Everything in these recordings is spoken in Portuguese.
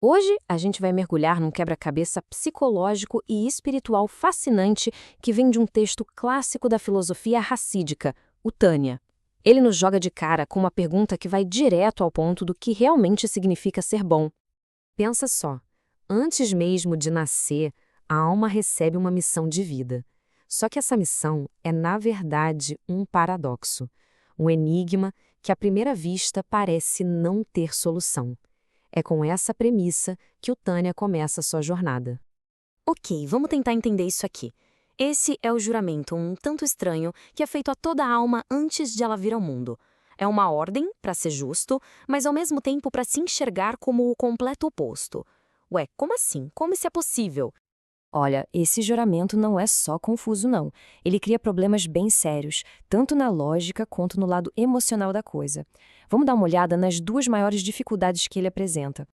Hoje, a gente vai mergulhar num quebra-cabeça psicológico e espiritual fascinante que vem de um texto clássico da filosofia racídica, o Tânia. Ele nos joga de cara com uma pergunta que vai direto ao ponto do que realmente significa ser bom. Pensa só, antes mesmo de nascer, a alma recebe uma missão de vida. Só que essa missão é, na verdade, um paradoxo, um enigma que, à primeira vista, parece não ter solução. É com essa premissa que o Tânia começa sua jornada. Ok, vamos tentar entender isso aqui. Esse é o juramento um tanto estranho que é feito a toda alma antes de ela vir ao mundo. É uma ordem, para ser justo, mas ao mesmo tempo para se enxergar como o completo oposto. Ué, como assim? Como isso é possível? Olha, esse juramento não é só confuso, não. Ele cria problemas bem sérios, tanto na lógica quanto no lado emocional da coisa. Vamos dar uma olhada nas duas maiores dificuldades que ele apresenta.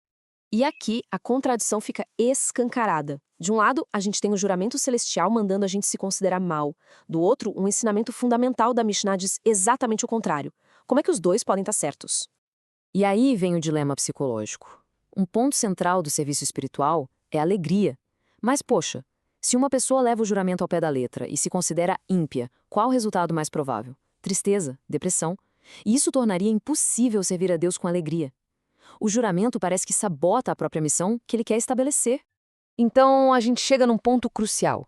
E aqui a contradição fica escancarada. De um lado, a gente tem o juramento celestial mandando a gente se considerar mal. Do outro, um ensinamento fundamental da Mishnah diz exatamente o contrário. Como é que os dois podem estar certos? E aí vem o dilema psicológico. Um ponto central do serviço espiritual é a alegria. Mas, poxa, se uma pessoa leva o juramento ao pé da letra e se considera ímpia, qual o resultado mais provável? Tristeza, depressão. E isso tornaria impossível servir a Deus com alegria. O juramento parece que sabota a própria missão que ele quer estabelecer. Então, a gente chega num ponto crucial.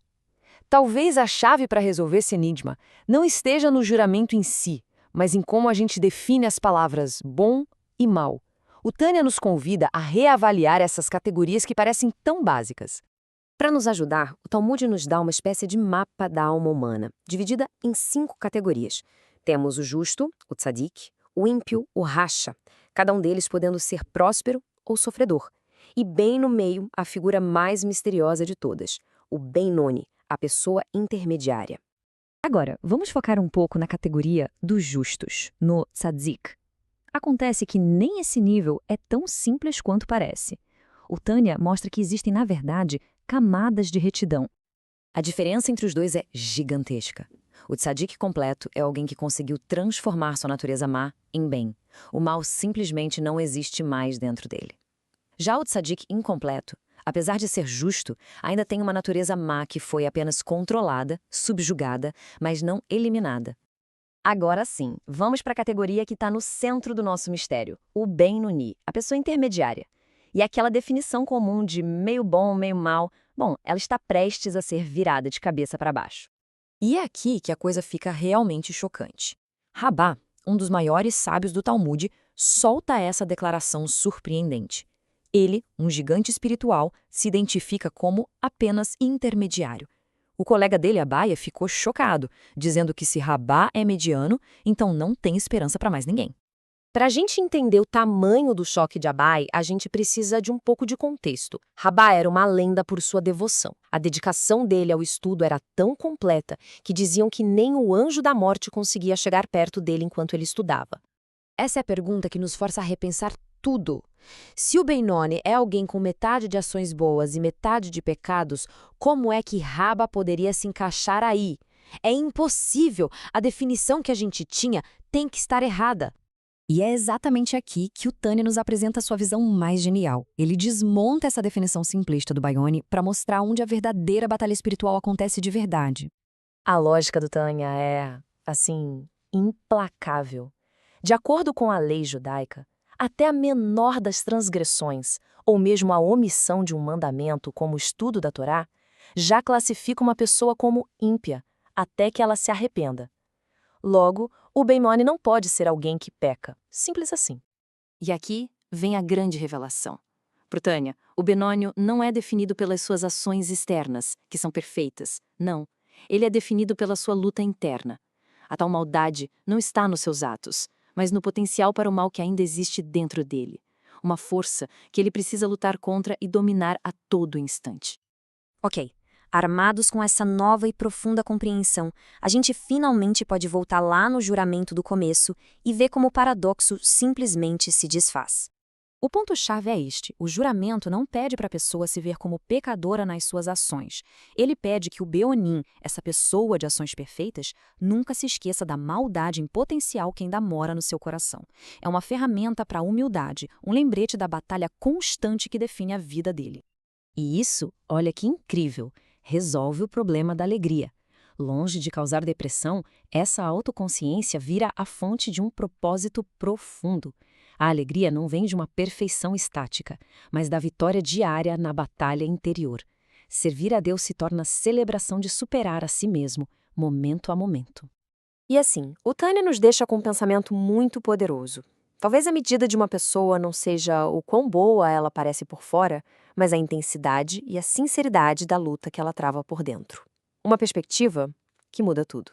Talvez a chave para resolver esse enigma não esteja no juramento em si, mas em como a gente define as palavras bom e mal. O Tânia nos convida a reavaliar essas categorias que parecem tão básicas. Para nos ajudar, o Talmud nos dá uma espécie de mapa da alma humana, dividida em 5 categorias. Temos o justo, o tzadik, o ímpio, o rasha, cada um deles podendo ser próspero ou sofredor. E bem no meio, a figura mais misteriosa de todas, o Benoni, a pessoa intermediária. Agora, vamos focar um pouco na categoria dos justos, no tzaddik. Acontece que nem esse nível é tão simples quanto parece. O Tânia mostra que existem, na verdade, camadas de retidão. A diferença entre os dois é gigantesca. O tzadik completo é alguém que conseguiu transformar sua natureza má em bem. O mal simplesmente não existe mais dentro dele. Já o tzadik incompleto, apesar de ser justo, ainda tem uma natureza má que foi apenas controlada, subjugada, mas não eliminada. Agora sim, vamos para a categoria que está no centro do nosso mistério, o Ben-Nuni, a pessoa intermediária. E aquela definição comum de meio bom, meio mal, bom, ela está prestes a ser virada de cabeça para baixo. E é aqui que a coisa fica realmente chocante. Rabá, um dos maiores sábios do Talmud, solta essa declaração surpreendente. Ele, um gigante espiritual, se identifica como apenas intermediário. O colega dele, Abaia, ficou chocado, dizendo que se Rabá é mediano, então não tem esperança para mais ninguém. Para a gente entender o tamanho do choque de Abai, a gente precisa de um pouco de contexto. Rabá era uma lenda por sua devoção. A dedicação dele ao estudo era tão completa que diziam que nem o anjo da morte conseguia chegar perto dele enquanto ele estudava. Essa é a pergunta que nos força a repensar tudo. Se o Benoni é alguém com metade de ações boas e metade de pecados, como é que Rabá poderia se encaixar aí? É impossível! A definição que a gente tinha tem que estar errada. E é exatamente aqui que o Tânia nos apresenta sua visão mais genial. Ele desmonta essa definição simplista do Baione para mostrar onde a verdadeira batalha espiritual acontece de verdade. A lógica do Tânia é, assim, implacável. De acordo com a lei judaica, até a menor das transgressões, ou mesmo a omissão de um mandamento como o estudo da Torá, já classifica uma pessoa como ímpia, até que ela se arrependa. Logo, o Benoni não pode ser alguém que peca. Simples assim. E aqui vem a grande revelação. Pro Tânia, o Benônio não é definido pelas suas ações externas, que são perfeitas. Não. Ele é definido pela sua luta interna. A tal maldade não está nos seus atos, mas no potencial para o mal que ainda existe dentro dele. Uma força que ele precisa lutar contra e dominar a todo instante. Ok, armados com essa nova e profunda compreensão, a gente finalmente pode voltar lá no juramento do começo e ver como o paradoxo simplesmente se desfaz. O ponto-chave é este: o juramento não pede para a pessoa se ver como pecadora nas suas ações. Ele pede que o Beonim, essa pessoa de ações perfeitas, nunca se esqueça da maldade em potencial que ainda mora no seu coração. É uma ferramenta para a humildade, um lembrete da batalha constante que define a vida dele. E isso, olha que incrível, resolve o problema da alegria. Longe de causar depressão, essa autoconsciência vira a fonte de um propósito profundo. A alegria não vem de uma perfeição estática, mas da vitória diária na batalha interior. Servir a Deus se torna celebração de superar a si mesmo, momento a momento. E assim, o Tânia nos deixa com um pensamento muito poderoso. Talvez a medida de uma pessoa não seja o quão boa ela parece por fora, mas a intensidade e a sinceridade da luta que ela trava por dentro. Uma perspectiva que muda tudo.